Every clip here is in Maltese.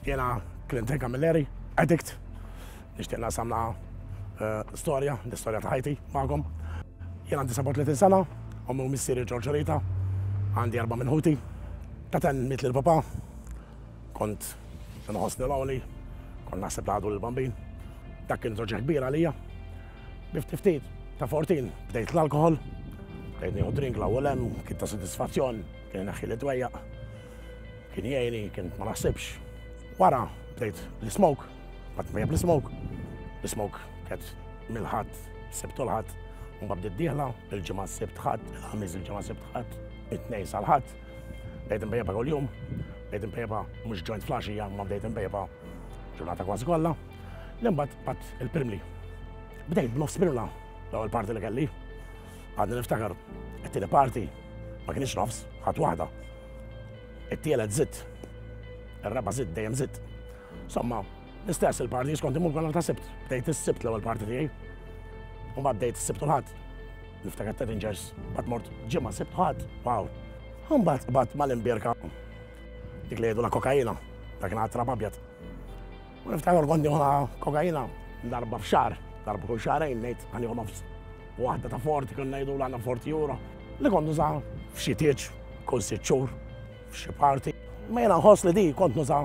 Jena Clinton Camilleri, addict. Nishtiqna samna storja, di storja ta' ħajti ma'kom. Jena għandi 37 sena, ummi u missieri George Rita, għandi 4 minħuti. Taten mitli l-papa, kont nħossni l-għoli, kont naħseb laħdu l-bambin. Dak kien zoġġa kbira għalija. Biftiftit ta' 14 bdejt l-alkohol, bdejt nieħu drink l-ewwel hemm, kien ta' sodisfazzjon, kien naħħi li dwejjaq, kien jgħini, kien ma naħsibx. Wara bdejt l-smoke, għat ma jab l-smoke. L-smoke kien mill-ħadd, sebtu l-ħadd, u ma bdiet dieħla, il-ġimgħa sebt ħadd, il-ħamis il-ġimgħa sebt ħadd, it-tnejn sal-ħadd. Bdejt imbejjeba kuljum, bdejt imbejjeba mhux joint flaxija, ma bdejt imbejjeba ġurnata kważi kollha. L-imbagħad bat il-primli. Bdejt b'nofs primla l-ewwel parti li kelli. Għadni niftakar it-tieni parti ma kienx nofs, ħadd waħda. It-tielet żitt. Ir-raba' żitt dejjem żitt. Somma, l-istess il-parti skont imur kollha ta' sibt. Bdejt is-sibt l-ewwel parti tiegħi. U mbagħad bdejt is-sibt u l-ħadd. Niftakar ta' Rangers, bad mort ġimgħa sibt ħadd. Wow. Mbagħad mal-imbierka dik li jgħidu la kokaina, dak kien għattra abjad. U niftakar kont nieħu kokaina darba f'xahar, darba kull xahrejn ngħid ħanieħu nofs. Waħda ta' 40 kien ngħidu għandna 40 euro. Li kont nuża f'xi tieġ, kull 6 xhur, f'xi parti. Ma jiena nħoss li di kont nuża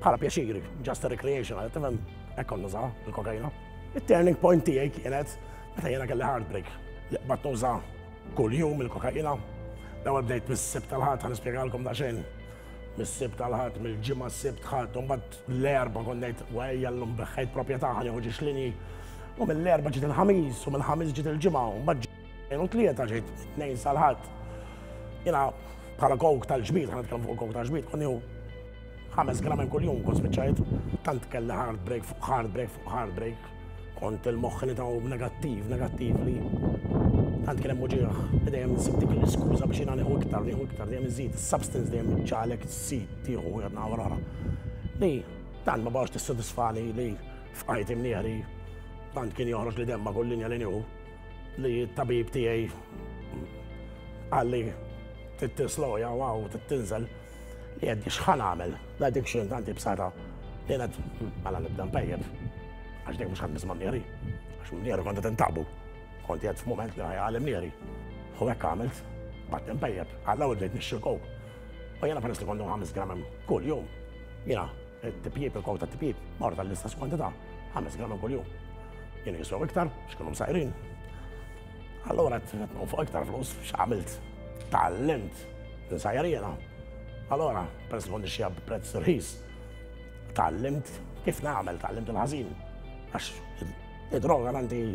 bħala pjaċiri, just a recreation, tifhem hekk kont nuża il-kokaina. Il-turning point tiegħi kienet meta jiena kelli heartbreak. Li qbad nuża kuljum il-kokaina. L-ewwel bdejt mis-sibt tal-ħadd, ħanispjegalkom daqsxejn. Mis-sibt tal-ħadd, mill-ġimgħa s-sibt ħadd, u mbagħad l-erba' kont ngħid wejja llum beħħejt proprjetà ħanieħu ġixlini. U mill-erba' ġiet il-ħamis, u mill-ħamis ġiet il-ġimgħa, u mbagħad u tlieta ġejt tnejn sal-ħadd. Jiena bħala kowk tal-ġbid, ħanitkellem fuq kowk tal-ġbid, kont nieħu 5 grammi kuljum kont spiċċajt. Tant kelli heartbreak fuq heartbreak fuq heartbreak. Kont il-moħħ nitaw negattiv li tant kien hemm uġieħ, dejjem nsib dik l-iskuża biex jiena nieħu iktar, dejjem iżid, substance dejjem iġġalek sid tieħu jedna wara. Li tant ma bawx tissodisfani li f'qajt imnieri, tant kien joħroġ li demma kull linja li nieħu, li t-tabib tiegħi għalli tittisloja waw tittinżel li għeddi x'ħan għamel, l-addiction tant ibsata li għed mela nibda npejjeb. Għax dik mhux ħadd nisma' mnieri, għax mnieri kont qed intabu. Kont jgħid f'mument li ħajgħalem nieri. U hekk għamilt, bad npejjeb, għall-ewwel bdejt nixxi l-kowk. U jiena peress li kont 5 grammi kull jum. Jiena it-tipjib, il-kowk tat-tipjib, mort tal-istess kwantità, 5 grammi kull jum. Jiena jiswew iktar, x'kienu msajrin. Allura qed fuq iktar flus x'għamilt. Tallimt insajjar jiena. Allura peress li kont nixxiha b'prezz rħis, tallimt kif nagħmel, tallimt il-ħażin. Għax id-droga għandi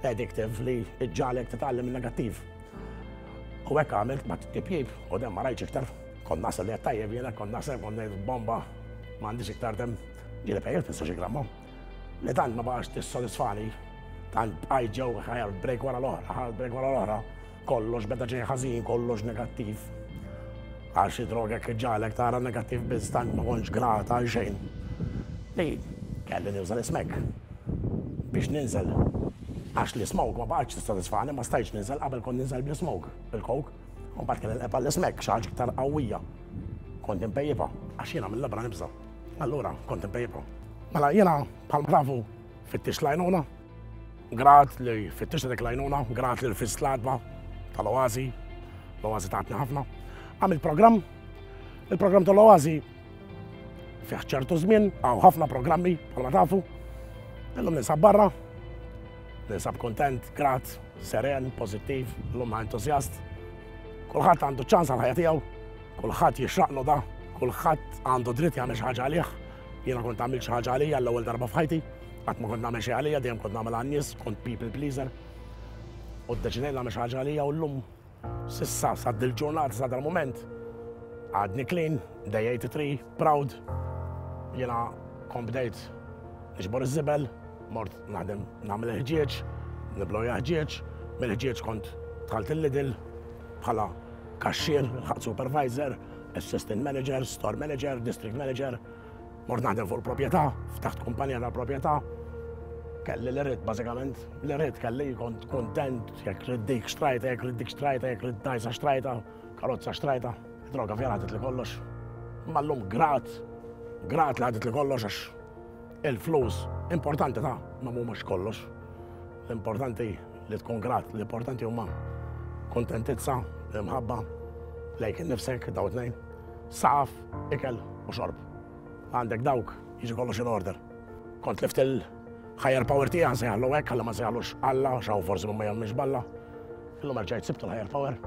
addictive li iġġalek titgħallem il-negattiv. U hekk għamilt ma t-tipjib, u dem ma rajtx iktar. Kont naħseb li qed tajjeb jiena, kont naħseb kont ngħid bomba m'għandix iktar dem. Ġieli pejjeb 15 gramma. Li tant ma baqax tissodisfani, tant bqajt ġew heartbreak wara l-oħra, kollox beda ġej ħażin, kollox negattiv. Għal xi droga hekk iġġalek tara negattiv biss tant ma kontx grata għal xejn. Li kelli niżel ismek biex ninżel. Għax li smoke ma baqgħetx tissodisfani, ma stajtx ninżel qabel kont ninżel bl-smoke, bil-coke. U mbagħad kelli nqebal l-ismek xi ħaġa iktar qawwija. Kont impejjibha, għax jiena mill-labra nibża. Allura kont impejjibha. Mela jiena bħalma tafu fittix l-għajnuna, grat li fittix dik l-għajnuna, grat li l-fis l-adba tal-Oasi, l-Oasi tatni ħafna. Għamil programm, il-programm tal-Oasi fih ċertu żmien, għaw ħafna programmi bħalma tafu. Illum ninsab barra, ninsab kontent, grat, seren, pozittiv, l-lum entuzjast. Kulħadd għandu ċans għal ħajja tiegħu, kulħadd jixraqlu da, kulħadd għandu dritt jagħmel xi ħaġa għalih. Jiena kont għamil xi ħaġa għalija l-ewwel darba f'ħajti, qatt ma kont nagħmel xi għalija, dejjem kont nagħmel għan-nies, kont people pleaser. U ddeċidejt nagħmel xi ħaġa għalija u llum s'issa sa dil-ġurnata sa dal-mument għadni clean, day 83, proud. Jiena kont bdejt niġbor iż-żibel, mort naħdem nagħmel il-ħġieġ, nibloja ħġieġ, mill-ħġieġ kont dħalt il-Lidl bħala kaxxier, supervisor, assistant manager, store manager, district manager. Mort naħdem fuq il-proprjetà, ftaħt kumpanija tal-proprjetà. Kelli l-irrid bażikament, l-irrid kelli kont kontent, jekk rid dik xtrajta, jekk rid dik xtrajta, jekk rid dajsa xtrajta, karozza xtrajta. Droga vjera li kollox. Ma llum grat Grat li għadet li kollox għax il-flus importanti ta' ma mhumiex kollox. L-importanti li tkun grat, l-importanti huma kontentizza, imħabba, lejk nifsek, daw tnejn, saqaf, ikel u xorb. Għandek dawk, jiġi kollox in order. Kont lift il-higher power tiegħi nsejħlu hekk, ħalla ma nsejħlux Alla, xaw forsi ma jgħamilx balla. Illum rġajt sibtu l-higher power.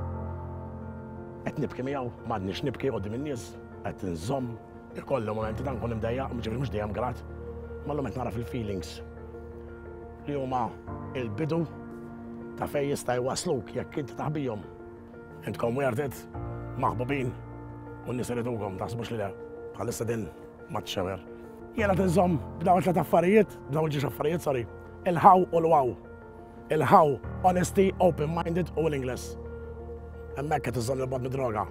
Qed nibki miegħu, m'għadniex nibki qudiem in-nies, qed nżomm, ikollu momenti dan kun imdejjaq, ġifieri mhux dejjem grat. Mallum qed nara fil-feelings li huma il-bidu ta' fejn jista' jwasluk jekk inti taħbihom. Intkom werded maħbubin u n-nies iridukom taħsbux li le bħalissa din ma txewer. Jiena tinżomm b'dawn tliet affarijiet, b'dawn il-ġiex affarijiet, sorry, il-how u l-wow. Il-how, honesty, open-minded u willingness. Hemmhekk qed iżomm il-bod mid-droga.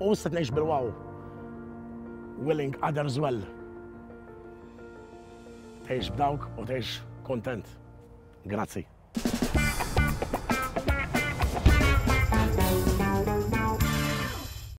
U issa tgħix bil-wow. Willing others well. Tgħix b'dawk u tgħix kontent. Grazzi.